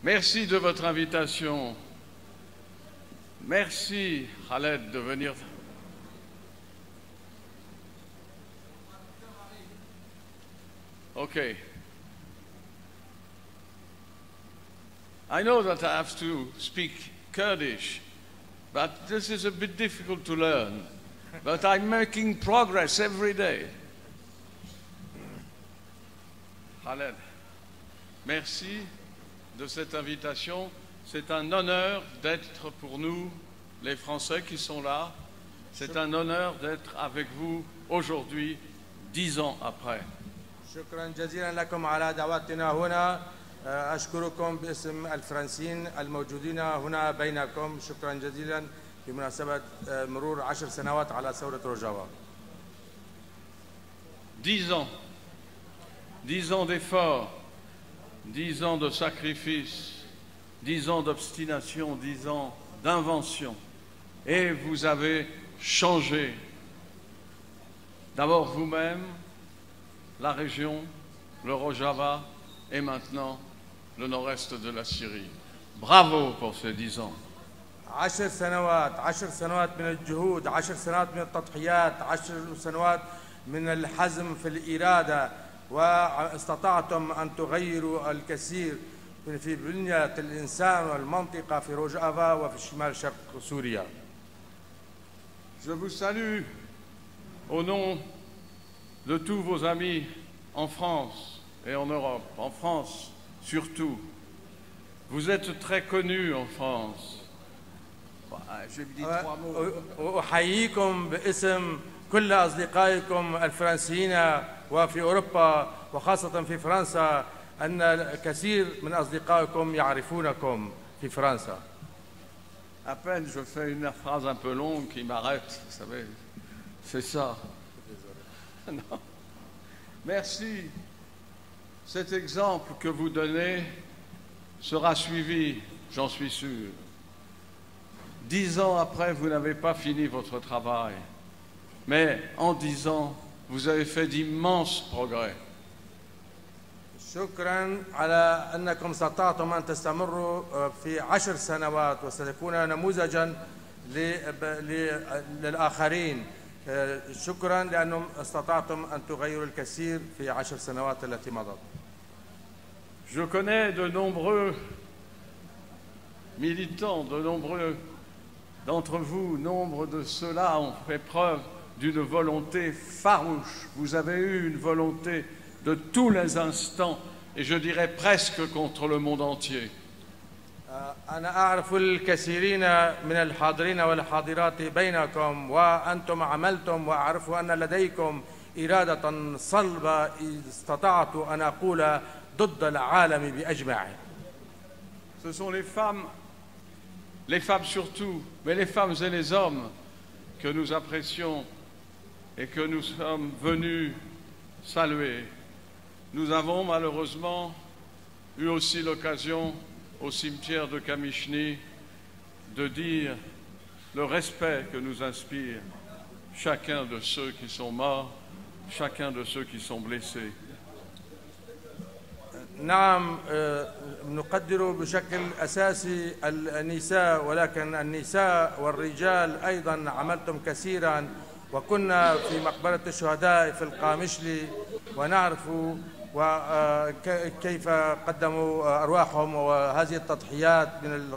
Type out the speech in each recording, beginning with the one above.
Merci de votre invitation. Merci, Khaled, de venir. Okay. I know that I have to speak Kurdish, but this is a bit difficult to learn. But I'm making progress every day. Khaled, merci de cette invitation. C'est un honneur d'être pour nous, les Français qui sont là. C'est un honneur d'être avec vous aujourd'hui, 10 ans après. شكرا جزيلا لكم على دعوتنا هنا. أشكركم باسم الفرنسيين الموجودين هنا بينكم. شكرا جزيلا بمناسبة مرور 10 سنوات على ثورة روجافا. 10 ans. 10 ans d'efforts, 10 ans de sacrifices, 10 ans d'obstination, 10 ans d'invention. Et vous avez changé. D'abord vous-même, la région, le Rojava et maintenant le nord-est de la Syrie. Bravo pour ces 10 ans. 10 سنوات من الجهود، 10 سنوات من التضحيات، 10 سنوات من الحزم في الإرادة، واستطعتم أن تغيروا الكثير في بنية الإنسان والمنطقة في روجافا وفي شمال شرق سوريا. Je vous salue au nom de tous vos amis en France et en Europe, en France surtout. Vous êtes très connus en France. Je dis 3 mots. أحييكم باسم كل أصدقائكم الفرنسيين وفي أوروبا وخاصة في فرنسا، أن الكثير من أصدقائكم يعرفونكم في فرنسا. À peine je fais une phrase un peu longue qui m'arrête, vous savez, c'est ça. Non. Merci. Cet exemple que vous donnez sera suivi, j'en suis sûr. 10 ans après, vous n'avez pas fini votre travail, mais en 10 ans, vous avez fait d'immenses progrès. شكرا على أنكم استطعتم أن تستمروا في 10 سنوات وستكون نموذجا للآخرين. شكرا لأنكم استطعتم أن تغيروا الكثير في 10 سنوات التي مضت. Je connais de nombreux militants, de nombreux d'entre vous, nombre de ceux-là ont fait preuve d'une volonté farouche. Vous avez eu une volonté de tous les instants, et je dirais presque contre le monde entier. أنا أعرف الكثيرين من الحاضرين والحاضرات بينكم، وأنتم عملتم، وأعرف أن لديكم إرادة صلبة استطعت أن أقول ضد العالم بأجمعه. Ce sont les femmes surtout, mais les femmes et les hommes que nous apprécions et que nous sommes venus saluer. Nous avons malheureusement eu aussi l'occasion au cimetière de Kamishny de dire le respect que nous inspire chacun de ceux qui sont morts, chacun de ceux qui sont blessés. نعم، نقدر بشكل أساسي النساء، ولكن النساء والرجال أيضا عملتم كثيرا، وكنا في مقبرة الشهداء في القامشلي ونعرف وكيف قدموا أرواحهم وهذه التضحيات من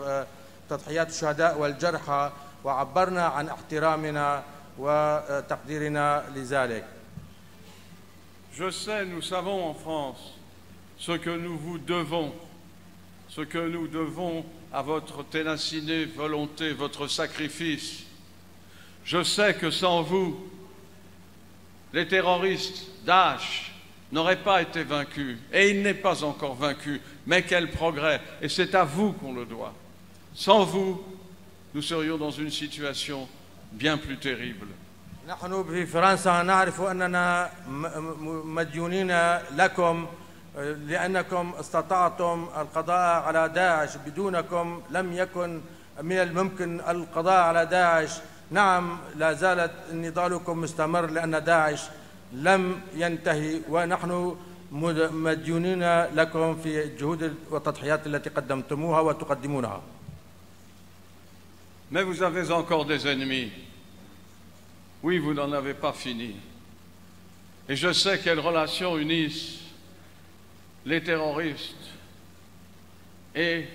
تضحيات الشهداء والجرحى، وعبرنا عن احترامنا وتقديرنا لذلك. Je sais, nous savons en France ce que nous vous devons, ce que nous devons à votre ténacité, volonté, votre sacrifice. Je sais que sans vous, les terroristes Daesh n'auraient pas été vaincus, et il n'est pas encore vaincu, mais quel progrès, et c'est à vous qu'on le doit. Sans vous, nous serions dans une situation bien plus terrible. نحن في فرنسا نعرف أننا مديونين لكم، لأنكم استطعتم القضاء على داعش. بدونكم لم يكن من الممكن القضاء على داعش. نعم، لا زالت نضالكم مستمر لأن داعش لم ينتهي، ونحن مديونين لكم في الجهود والتضحيات التي قدمتموها وتقدمونها. Mais vous avez encore des ennemis. Oui, vous n'en avez pas fini. Et je sais quelles relations unissent les terroristes et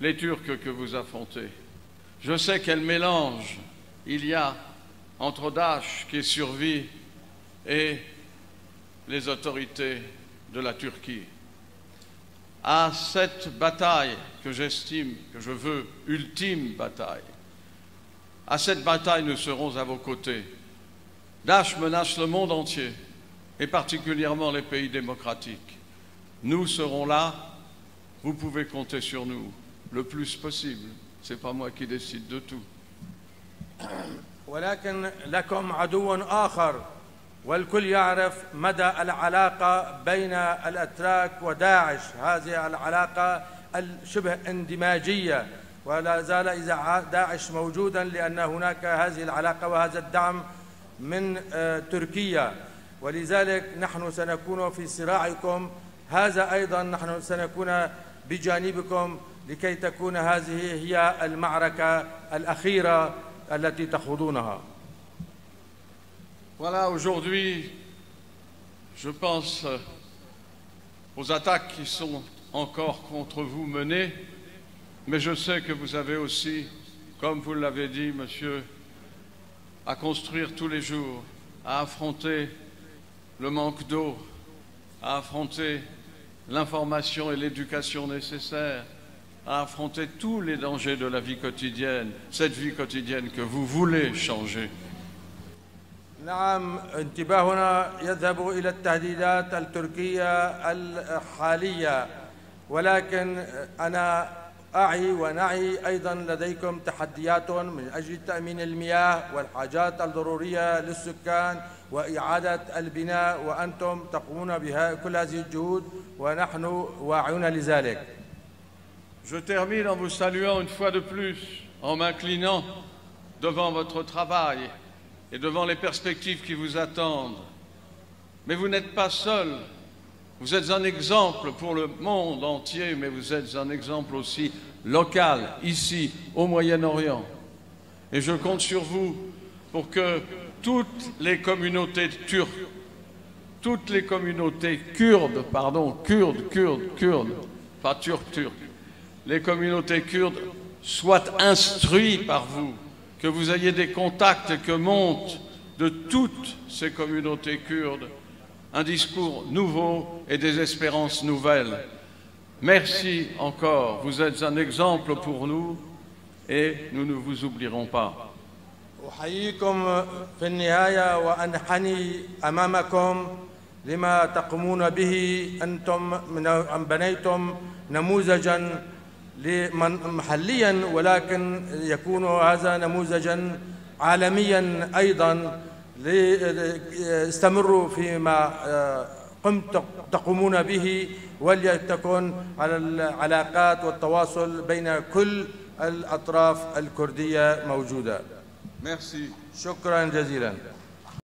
les Turcs que vous affrontez. Je sais quel mélange il y a entre Daesh qui survit et les autorités de la Turquie. À cette bataille que j'estime, que je veux, ultime bataille, à cette bataille nous serons à vos côtés. Daesh menace le monde entier, et particulièrement les pays démocratiques. Nous serons là, vous pouvez compter sur nous le plus possible. Ce n'est pas moi qui décide de tout. ولكن لكم عدو آخر، والكل يعرف مدى العلاقة بين الأتراك وداعش، هذه العلاقة الشبه اندماجية، ولا زال إذا داعش موجودا لأن هناك هذه العلاقة وهذا الدعم من تركيا، ولذلك نحن سنكون في صراعكم، هذا أيضا نحن سنكون بجانبكم لكي تكون هذه هي المعركة الأخيرة التي تخوضونها. Voilà, aujourd'hui, je pense aux attaques qui sont encore contre vous menées, mais je sais que vous avez aussi, comme vous l'avez dit, monsieur, à construire tous les jours, à affronter le manque d'eau, à affronter l'information et l'éducation nécessaires, à affronter tous les dangers de la vie quotidienne, cette vie quotidienne que vous voulez changer. نعم، انتباهنا يذهب إلى التهديدات التركية الحالية، ولكن أنا أعي ونعي أيضا لديكم تحديات من أجل تأمين المياه والحاجات الضرورية للسكان وإعادة البناء، وأنتم تقومون بها كل هذه الجهود ونحن واعون لذلك. Je termine en vous saluant une fois de plus, en m'inclinant devant votre travail et devant les perspectives qui vous attendent. Mais vous n'êtes pas seul. Vous êtes un exemple pour le monde entier, mais vous êtes un exemple aussi local, ici, au Moyen-Orient. Et je compte sur vous pour que toutes les communautés turques, toutes les communautés kurdes, pas turcs, les communautés kurdes soient instruites par vous, que vous ayez des contacts et que monte de toutes ces communautés kurdes un discours nouveau et des espérances nouvelles. Merci encore, vous êtes un exemple pour nous et nous ne vous oublierons pas. أحييكم في النهاية وأنحني أمامكم لما تقومون به. أنتم بنيتم نموذجا محليا، ولكن يكون هذا نموذجا عالميا أيضا. استمروا فيما تقومون به، ولتكن على العلاقات والتواصل بين كل الأطراف الكردية موجودة. Merci. شكرا جزيلا.